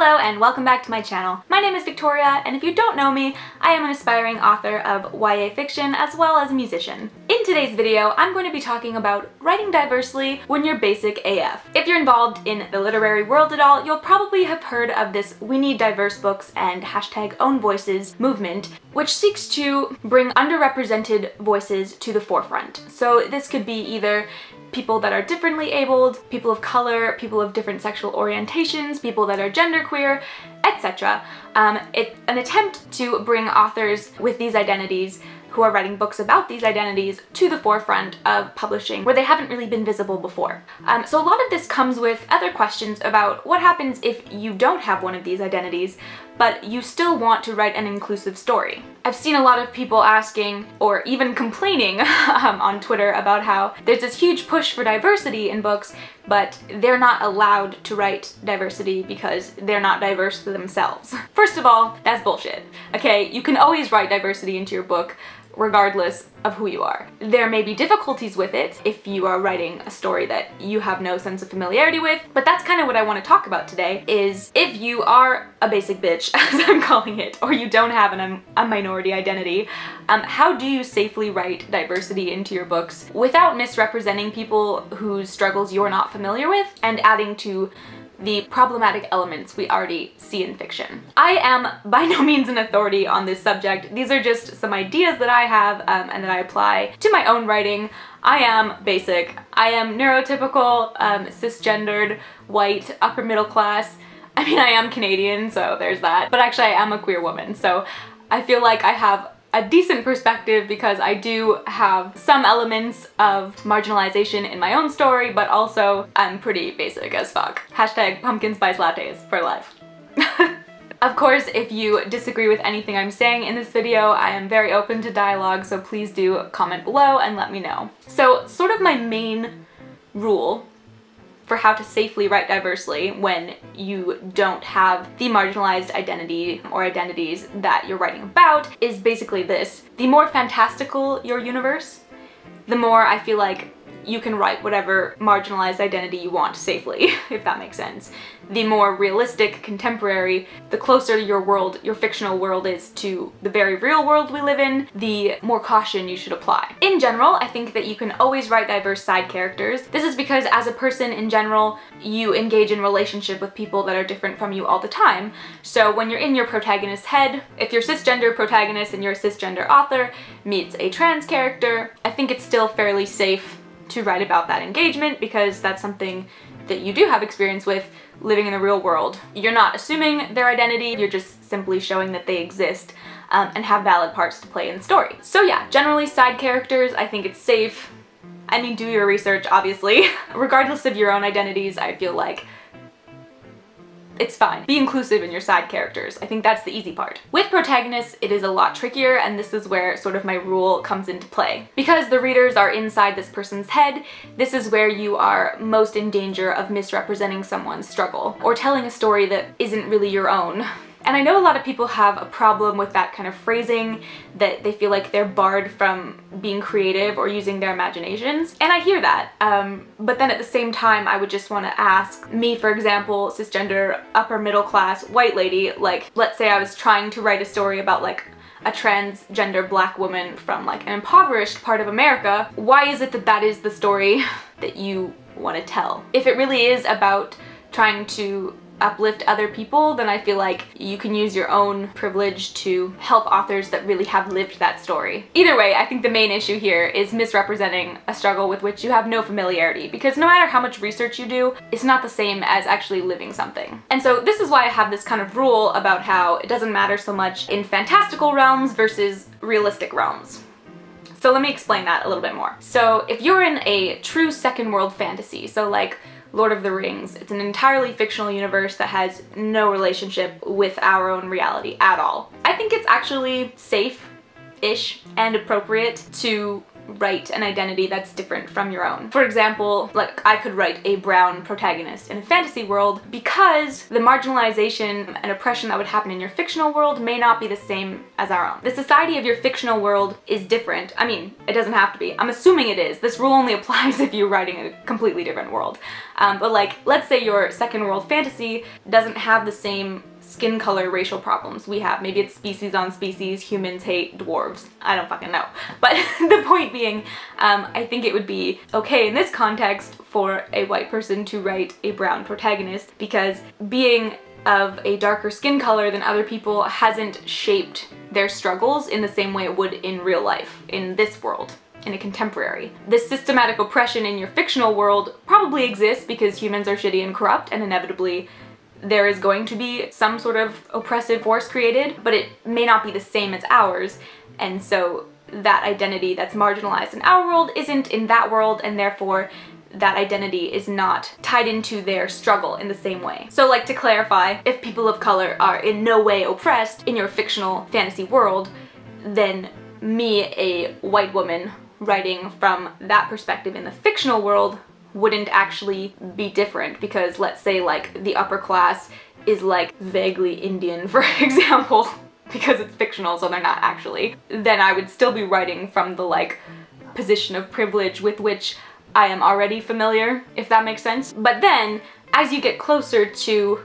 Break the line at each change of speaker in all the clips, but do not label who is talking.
Hello and welcome back to my channel. My name is Victoria, and if you don't know me, I am an aspiring author of YA fiction as well as a musician. In today's video, I'm going to be talking about writing diversely when you're basic AF. If you're involved in the literary world at all, you'll probably have heard of this "We Need Diverse Books" and #OwnVoices movement, which seeks to bring underrepresented voices to the forefront. So this could be either people that are differently abled, people of color, people of different sexual orientations, people that are genderqueer, etc. It's an attempt to bring authors with these identities who are writing books about these identities to the forefront of publishing where they haven't really been visible before. So a lot of this comes with other questions about what happens if you don't have one of these identities, but you still want to write an inclusive story. I've seen a lot of people asking, or even complaining on Twitter about how there's this huge push for diversity in books, but they're not allowed to write diversity because they're not diverse themselves. First of all, that's bullshit. Okay, you can always write diversity into your book, regardless of who you are. There may be difficulties with it if you are writing a story that you have no sense of familiarity with, but that's kind of what I want to talk about today, is if you are a basic bitch, as I'm calling it, or you don't have a minority identity, how do you safely write diversity into your books without misrepresenting people whose struggles you're not familiar with and adding to the problematic elements we already see in fiction? I am by no means an authority on this subject. These are just some ideas that I have and that I apply to my own writing. I am basic. I am neurotypical, cisgendered, white, upper middle class. I mean, I am Canadian, so there's that. But actually I am a queer woman, so I feel like I have a decent perspective because I do have some elements of marginalization in my own story, but also I'm pretty basic as fuck. #pumpkin spice lattes for life. Of course, if you disagree with anything I'm saying in this video, I am very open to dialogue, so please do comment below and let me know. So, sort of my main rule for how to safely write diversely when you don't have the marginalized identity or identities that you're writing about is basically this. The more fantastical your universe, the more I feel like you can write whatever marginalized identity you want safely, if that makes sense. The more realistic, contemporary, the closer your world, your fictional world is to the very real world we live in, the more caution you should apply. In general, I think that you can always write diverse side characters. This is because as a person in general, you engage in relationship with people that are different from you all the time. So when you're in your protagonist's head, if your cisgender protagonist and your cisgender author meets a trans character, I think it's still fairly safe to write about that engagement because that's something that you do have experience with living in the real world. You're not assuming their identity, you're just simply showing that they exist and have valid parts to play in the story. So yeah, generally side characters, I think it's safe. I mean, do your research, obviously. Regardless of your own identities, I feel like it's fine. Be inclusive in your side characters. I think that's the easy part. With protagonists, it is a lot trickier, and this is where sort of my rule comes into play. Because the readers are inside this person's head, this is where you are most in danger of misrepresenting someone's struggle, or telling a story that isn't really your own. And I know a lot of people have a problem with that kind of phrasing, that they feel like they're barred from being creative or using their imaginations. And I hear that, but then at the same time, I would just want to ask me, for example, cisgender, upper middle class, white lady, like, let's say I was trying to write a story about like a transgender black woman from like an impoverished part of America, why is it that that is the story that you want to tell? If it really is about trying to uplift other people, then I feel like you can use your own privilege to help authors that really have lived that story. Either way, I think the main issue here is misrepresenting a struggle with which you have no familiarity, because no matter how much research you do, it's not the same as actually living something. And so this is why I have this kind of rule about how it doesn't matter so much in fantastical realms versus realistic realms. So let me explain that a little bit more. So if you're in a true second world fantasy, so like Lord of the Rings, it's an entirely fictional universe that has no relationship with our own reality at all. I think it's actually safe-ish and appropriate to write an identity that's different from your own. For example, like I could write a brown protagonist in a fantasy world because the marginalization and oppression that would happen in your fictional world may not be the same as our own. The society of your fictional world is different. I mean, it doesn't have to be. I'm assuming it is. This rule only applies if you're writing a completely different world. But like, let's say your second world fantasy doesn't have the same skin color racial problems we have. Maybe it's species on species, humans hate dwarves. I don't fucking know. But the point being, I think it would be okay in this context for a white person to write a brown protagonist, because being of a darker skin color than other people hasn't shaped their struggles in the same way it would in real life, in this world, in a contemporary. This systematic oppression in your fictional world probably exists because humans are shitty and corrupt, and inevitably there is going to be some sort of oppressive force created, but it may not be the same as ours, and so that identity that's marginalized in our world isn't in that world, and therefore that identity is not tied into their struggle in the same way. So like, to clarify, if people of color are in no way oppressed in your fictional fantasy world, then me, a white woman, writing from that perspective in the fictional world wouldn't actually be different, because let's say like the upper class is like vaguely Indian, for example, because it's fictional so they're not actually, then I would still be writing from the like position of privilege with which I am already familiar, if that makes sense. But then as you get closer to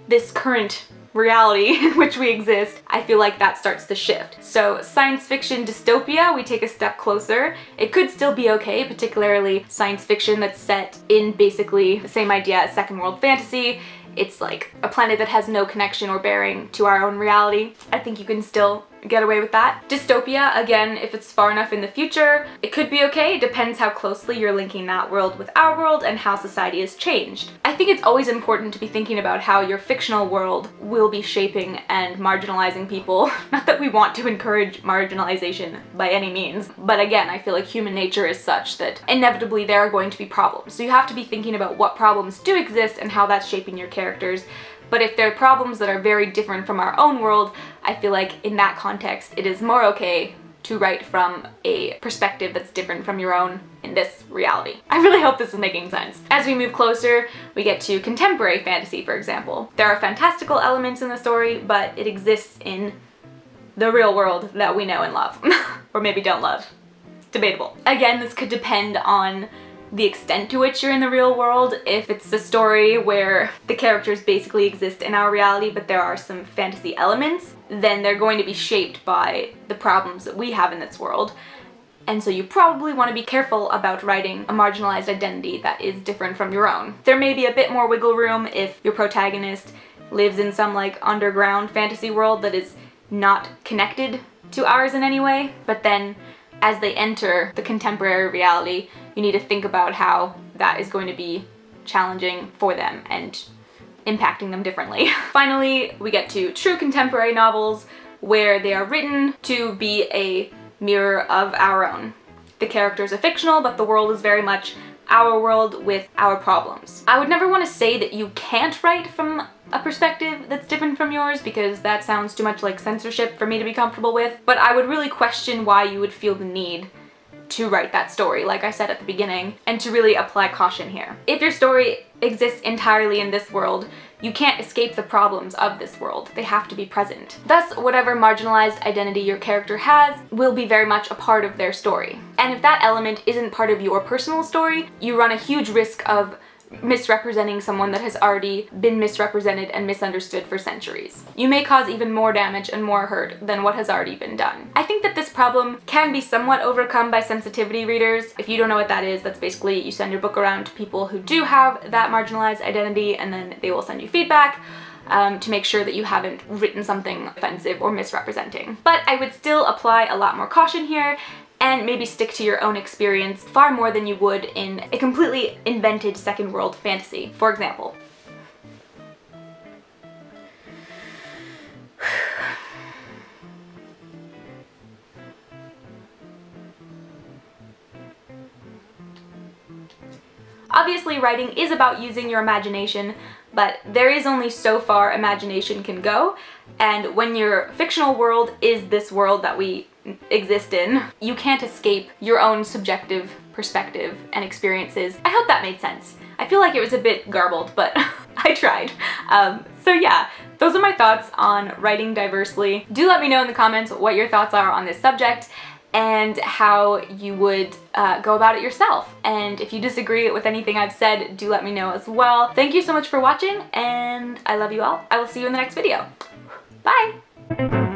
this current reality in which we exist, I feel like that starts to shift. So science fiction dystopia, we take a step closer. It could still be okay, particularly science fiction that's set in basically the same idea as second world fantasy. It's like a planet that has no connection or bearing to our own reality. I think you can still get away with that. Dystopia, again, if it's far enough in the future, it could be okay. It depends how closely you're linking that world with our world and how society has changed. I think it's always important to be thinking about how your fictional world will be shaping and marginalizing people. Not that we want to encourage marginalization by any means, but again, I feel like human nature is such that inevitably there are going to be problems. So you have to be thinking about what problems do exist and how that's shaping your characters. But if there are problems that are very different from our own world, I feel like in that context, it is more okay to write from a perspective that's different from your own in this reality. I really hope this is making sense. As we move closer, we get to contemporary fantasy, for example. There are fantastical elements in the story, but it exists in the real world that we know and love. Or maybe don't love. Debatable. Again, this could depend on the extent to which you're in the real world. If it's a story where the characters basically exist in our reality but there are some fantasy elements, then they're going to be shaped by the problems that we have in this world. And so you probably want to be careful about writing a marginalized identity that is different from your own. There may be a bit more wiggle room if your protagonist lives in some like underground fantasy world that is not connected to ours in any way, but then as they enter the contemporary reality, you need to think about how that is going to be challenging for them and impacting them differently. Finally, we get to true contemporary novels where they are written to be a mirror of our own. The characters are fictional, but the world is very much our world with our problems. I would never want to say that you can't write from a perspective that's different from yours, because that sounds too much like censorship for me to be comfortable with, but I would really question why you would feel the need to write that story, like I said at the beginning, and to really apply caution here. If your story exists entirely in this world, you can't escape the problems of this world. They have to be present. Thus, whatever marginalized identity your character has will be very much a part of their story. And if that element isn't part of your personal story, you run a huge risk of misrepresenting someone that has already been misrepresented and misunderstood for centuries. You may cause even more damage and more hurt than what has already been done. I think that this problem can be somewhat overcome by sensitivity readers. If you don't know what that is, that's basically you send your book around to people who do have that marginalized identity, and then they will send you feedback to make sure that you haven't written something offensive or misrepresenting. But I would still apply a lot more caution here and maybe stick to your own experience far more than you would in a completely invented second world fantasy, for example. Obviously, writing is about using your imagination, but there is only so far imagination can go, and when your fictional world is this world that we exist in. You can't escape your own subjective perspective and experiences. I hope that made sense. I feel like it was a bit garbled, but I tried. So yeah, those are my thoughts on writing diversely. Do let me know in the comments what your thoughts are on this subject and how you would go about it yourself. And if you disagree with anything I've said, do let me know as well. Thank you so much for watching, and I love you all. I will see you in the next video. Bye!